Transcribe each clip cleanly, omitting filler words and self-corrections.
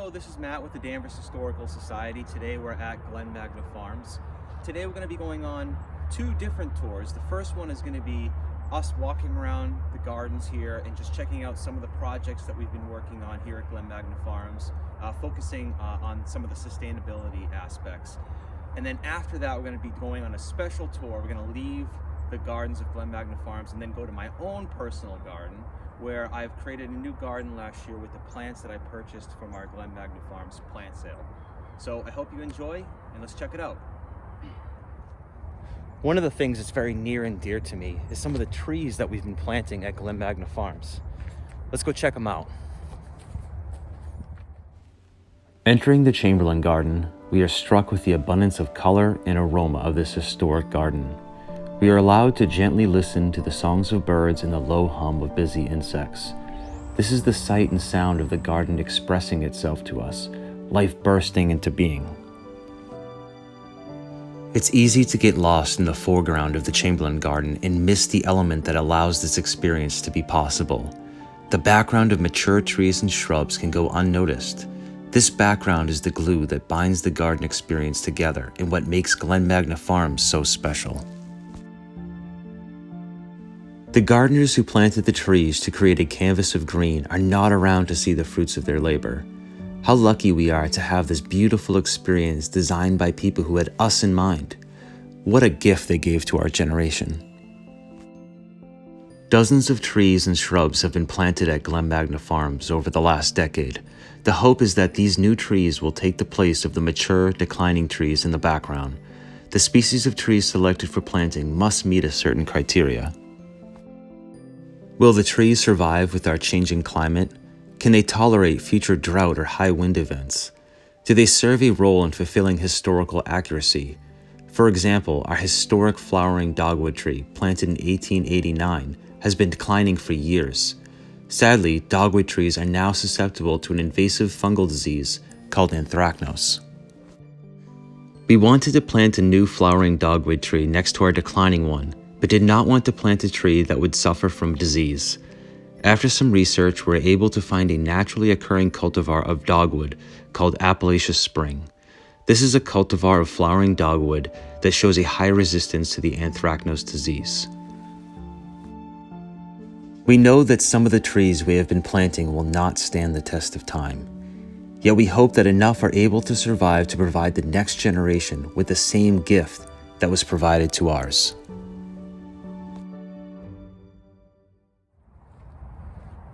Hello, this is Matt with the Danvers Historical Society. Today we're at Glen Magna Farms. Today we're going to be going on two different tours. The first one is going to be us walking around the gardens here and just checking out some of the projects that we've been working on here at Glen Magna Farms, focusing on some of the sustainability aspects. And then after that, we're going to be going on a special tour. We're going to leave the gardens of Glen Magna Farms and then go to my own personal garden, where I've created a new garden last year with the plants that I purchased from our Glen Magna Farms plant sale. So I hope you enjoy, and let's check it out. One of the things that's very near and dear to me is some of the trees that we've been planting at Glen Magna Farms. Let's go check them out. Entering the Chamberlain Garden, we are struck with the abundance of color and aroma of this historic garden. We are allowed to gently listen to the songs of birds and the low hum of busy insects. This is the sight and sound of the garden expressing itself to us, life bursting into being. It's easy to get lost in the foreground of the Chamberlain Garden and miss the element that allows this experience to be possible. The background of mature trees and shrubs can go unnoticed. This background is the glue that binds the garden experience together and what makes Glen Magna Farms so special. The gardeners who planted the trees to create a canvas of green are not around to see the fruits of their labor. How lucky we are to have this beautiful experience designed by people who had us in mind. What a gift they gave to our generation. Dozens of trees and shrubs have been planted at Glen Magna Farms over the last decade. The hope is that these new trees will take the place of the mature, declining trees in the background. The species of trees selected for planting must meet a certain criteria. Will the trees survive with our changing climate? Can they tolerate future drought or high wind events? Do they serve a role in fulfilling historical accuracy? For example, our historic flowering dogwood tree, planted in 1889, has been declining for years. Sadly, dogwood trees are now susceptible to an invasive fungal disease called anthracnose. We wanted to plant a new flowering dogwood tree next to our declining one, but did not want to plant a tree that would suffer from disease. After some research, we were able to find a naturally occurring cultivar of dogwood called Appalachia Spring. This is a cultivar of flowering dogwood that shows a high resistance to the anthracnose disease. We know that some of the trees we have been planting will not stand the test of time. Yet we hope that enough are able to survive to provide the next generation with the same gift that was provided to ours.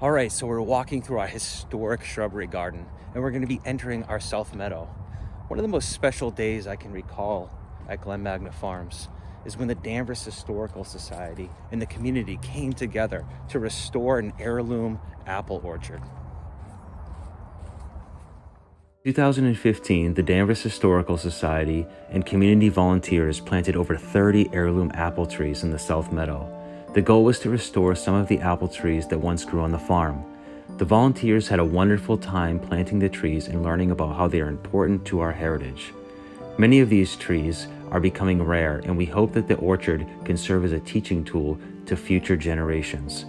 All right, so we're walking through our historic shrubbery garden, and we're going to be entering our south meadow. One of the most special days I can recall at Glen Magna Farms is when the Danvers Historical Society and the community came together to restore an heirloom apple orchard. In 2015, the Danvers Historical Society and community volunteers planted over 30 heirloom apple trees in the South Meadow. The goal was to restore some of the apple trees that once grew on the farm. The volunteers had a wonderful time planting the trees and learning about how they are important to our heritage. Many of these trees are becoming rare, and we hope that the orchard can serve as a teaching tool to future generations.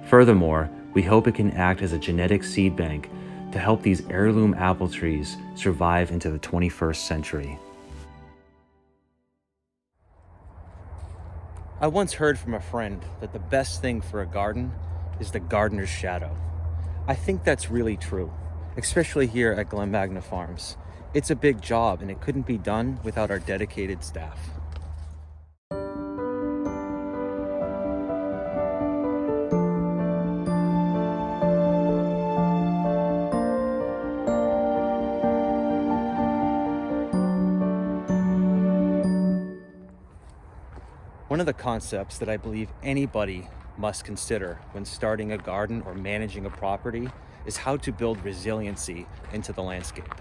Furthermore, we hope it can act as a genetic seed bank to help these heirloom apple trees survive into the 21st century. I once heard from a friend that the best thing for a garden is the gardener's shadow. I think that's really true, especially here at Glen Magna Farms. It's a big job, and it couldn't be done without our dedicated staff. One of the concepts that I believe anybody must consider when starting a garden or managing a property is how to build resiliency into the landscape.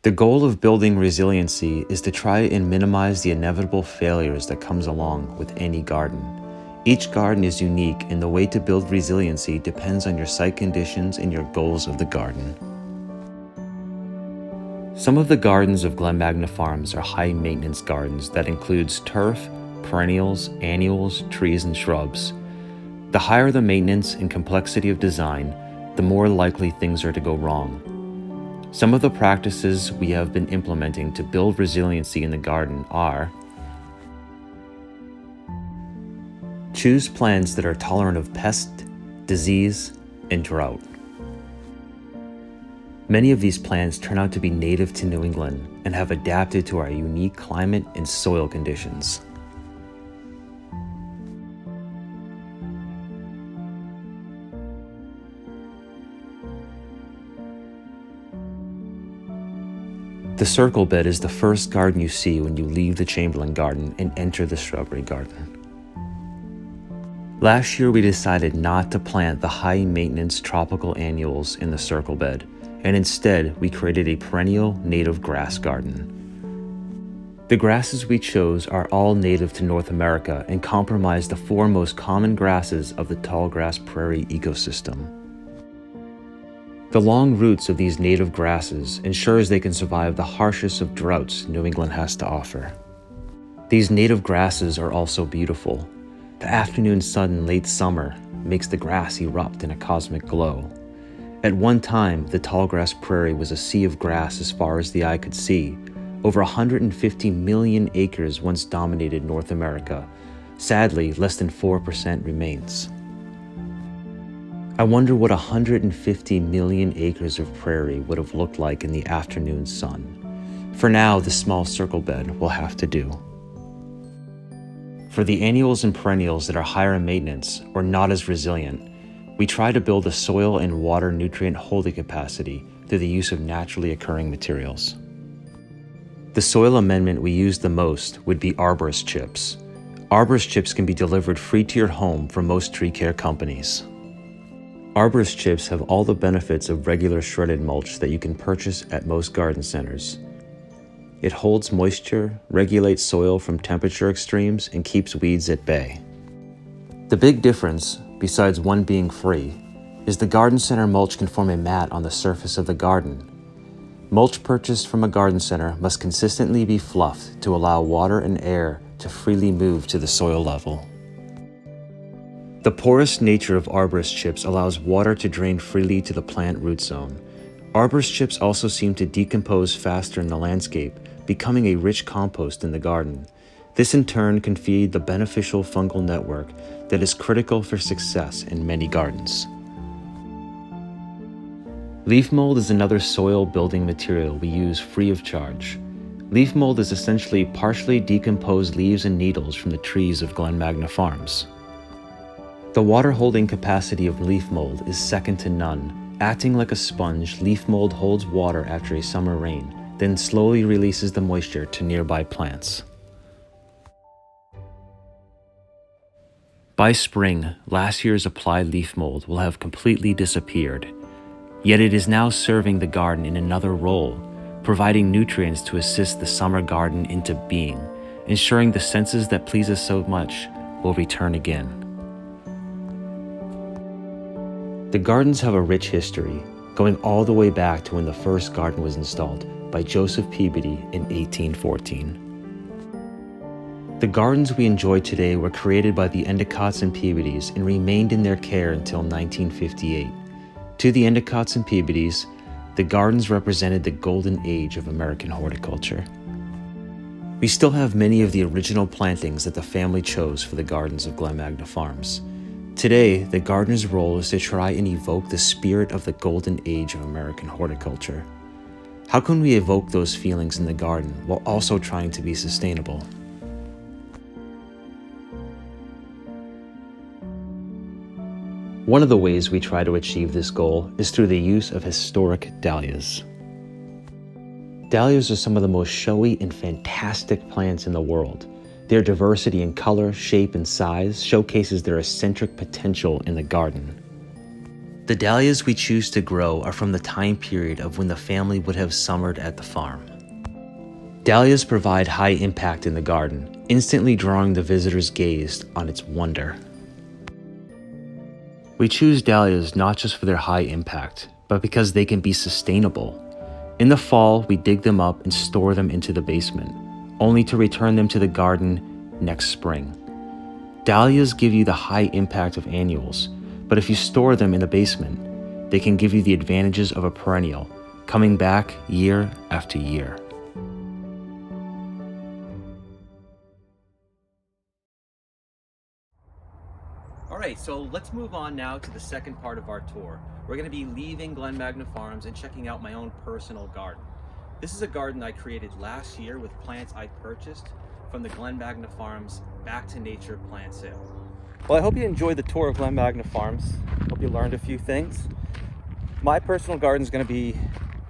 The goal of building resiliency is to try and minimize the inevitable failures that comes along with any garden. Each garden is unique, and the way to build resiliency depends on your site conditions and your goals of the garden. Some of the gardens of Glen Magna Farms are high-maintenance gardens that includes turf, perennials, annuals, trees, and shrubs. The higher the maintenance and complexity of design, the more likely things are to go wrong. Some of the practices we have been implementing to build resiliency in the garden are: choose plants that are tolerant of pest, disease, and drought. Many of these plants turn out to be native to New England and have adapted to our unique climate and soil conditions. The circle bed is the first garden you see when you leave the Chamberlain garden and enter the shrubbery garden. Last year we decided not to plant the high-maintenance tropical annuals in the circle bed, and instead we created a perennial native grass garden. The grasses we chose are all native to North America and comprise the 4 most common grasses of the tallgrass prairie ecosystem. The long roots of these native grasses ensures they can survive the harshest of droughts New England has to offer. These native grasses are also beautiful. The afternoon sun in late summer makes the grass erupt in a cosmic glow. At one time, the tallgrass prairie was a sea of grass as far as the eye could see. Over 150 million acres once dominated North America. Sadly, less than 4% remains. I wonder what 150 million acres of prairie would have looked like in the afternoon sun. For now, the small circle bed will have to do. For the annuals and perennials that are higher in maintenance or not as resilient, we try to build a soil and water nutrient holding capacity through the use of naturally occurring materials. The soil amendment we use the most would be arborist chips. Arborist chips can be delivered free to your home from most tree care companies. Arborist chips have all the benefits of regular shredded mulch that you can purchase at most garden centers. It holds moisture, regulates soil from temperature extremes, and keeps weeds at bay. The big difference, besides one being free, is the garden center mulch can form a mat on the surface of the garden. Mulch purchased from a garden center must consistently be fluffed to allow water and air to freely move to the soil level. The porous nature of arborist chips allows water to drain freely to the plant root zone. Arborist chips also seem to decompose faster in the landscape, becoming a rich compost in the garden. This in turn can feed the beneficial fungal network that is critical for success in many gardens. Leaf mold is another soil building material we use free of charge. Leaf mold is essentially partially decomposed leaves and needles from the trees of Glen Magna Farms. The water holding capacity of leaf mold is second to none. Acting like a sponge, leaf mold holds water after a summer rain, then slowly releases the moisture to nearby plants. By spring, last year's applied leaf mold will have completely disappeared. Yet it is now serving the garden in another role, providing nutrients to assist the summer garden into being, ensuring the senses that please us so much will return again. The gardens have a rich history, going all the way back to when the first garden was installed by Joseph Peabody in 1814. The gardens we enjoy today were created by the Endicotts and Peabodys and remained in their care until 1958. To the Endicotts and Peabodys, the gardens represented the golden age of American horticulture. We still have many of the original plantings that the family chose for the gardens of Glen Magna Farms. Today, the gardener's role is to try and evoke the spirit of the golden age of American horticulture. How can we evoke those feelings in the garden while also trying to be sustainable? One of the ways we try to achieve this goal is through the use of historic dahlias. Dahlias are some of the most showy and fantastic plants in the world. Their diversity in color, shape, and size showcases their eccentric potential in the garden. The dahlias we choose to grow are from the time period of when the family would have summered at the farm. Dahlias provide high impact in the garden, instantly drawing the visitor's gaze on its wonder. We choose dahlias not just for their high impact, but because they can be sustainable. In the fall, we dig them up and store them into the basement, only to return them to the garden next spring. Dahlias give you the high impact of annuals, but if you store them in the basement, they can give you the advantages of a perennial, coming back year after year. All right, so let's move on now to the second part of our tour. We're going to be leaving Glen Magna Farms and checking out my own personal garden. This is a garden I created last year with plants I purchased from the Glen Magna Farms Back to Nature plant sale. Well, I hope you enjoyed the tour of Glen Magna Farms. Hope you learned a few things. My personal garden is going to be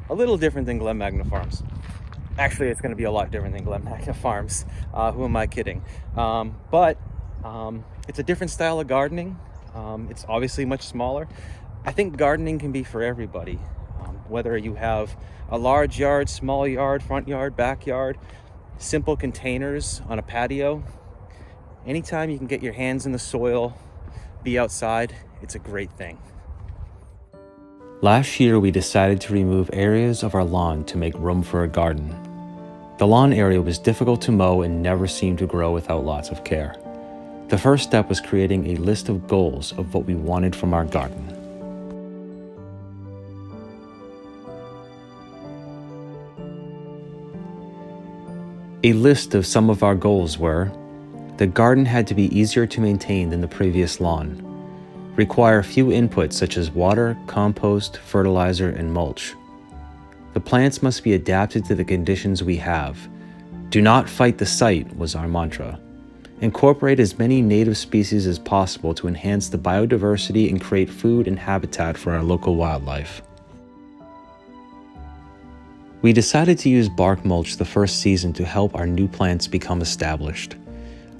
a little different than Glen Magna Farms. Actually, it's going to be a lot different than Glen Magna Farms. Who am I kidding? It's a different style of gardening. It's obviously much smaller. I think gardening can be for everybody. Whether you have a large yard, small yard, front yard, backyard, simple containers on a patio, anytime you can get your hands in the soil, be outside, it's a great thing. Last year, we decided to remove areas of our lawn to make room for a garden. The lawn area was difficult to mow and never seemed to grow without lots of care. The first step was creating a list of goals of what we wanted from our garden. A list of some of our goals were: the garden had to be easier to maintain than the previous lawn, require few inputs such as water, compost, fertilizer, and mulch. The plants must be adapted to the conditions we have. Do not fight the site was our mantra. Incorporate as many native species as possible to enhance the biodiversity and create food and habitat for our local wildlife. We decided to use bark mulch the first season to help our new plants become established.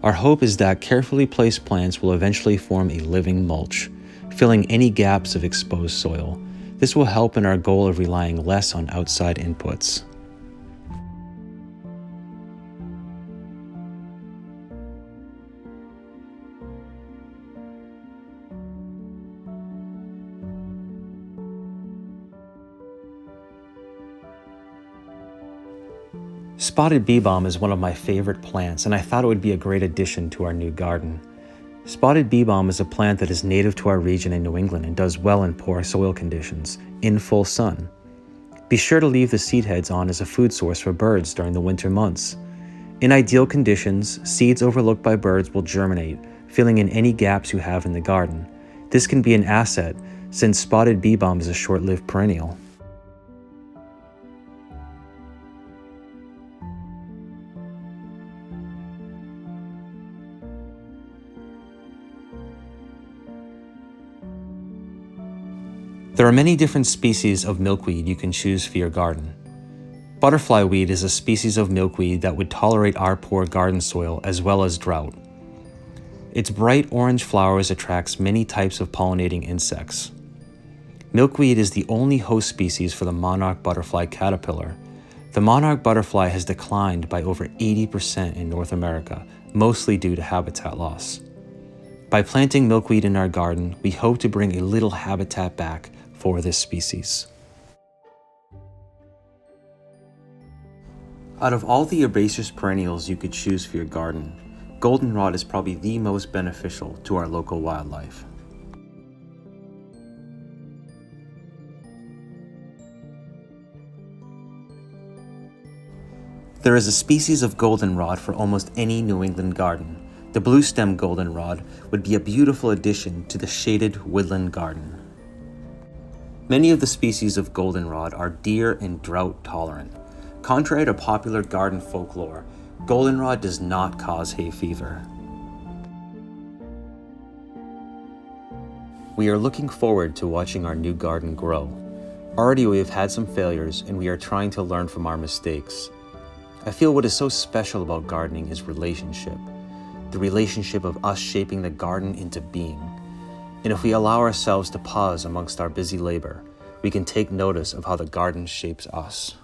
Our hope is that carefully placed plants will eventually form a living mulch, filling any gaps of exposed soil. This will help in our goal of relying less on outside inputs. Spotted bee balm is one of my favorite plants, and I thought it would be a great addition to our new garden. Spotted bee balm is a plant that is native to our region in New England and does well in poor soil conditions, in full sun. Be sure to leave the seed heads on as a food source for birds during the winter months. In ideal conditions, seeds overlooked by birds will germinate, filling in any gaps you have in the garden. This can be an asset, since spotted bee balm is a short-lived perennial. There are many different species of milkweed you can choose for your garden. Butterfly weed is a species of milkweed that would tolerate our poor garden soil as well as drought. Its bright orange flowers attracts many types of pollinating insects. Milkweed is the only host species for the monarch butterfly caterpillar. The monarch butterfly has declined by over 80% in North America, mostly due to habitat loss. By planting milkweed in our garden, we hope to bring a little habitat back for this species. Out of all the herbaceous perennials you could choose for your garden, goldenrod is probably the most beneficial to our local wildlife. There is a species of goldenrod for almost any New England garden. The blue stem goldenrod would be a beautiful addition to the shaded woodland garden. Many of the species of goldenrod are deer and drought tolerant. Contrary to popular garden folklore, goldenrod does not cause hay fever. We are looking forward to watching our new garden grow. Already we have had some failures and we are trying to learn from our mistakes. I feel what is so special about gardening is relationship. The relationship of us shaping the garden into being. And if we allow ourselves to pause amongst our busy labor, we can take notice of how the garden shapes us.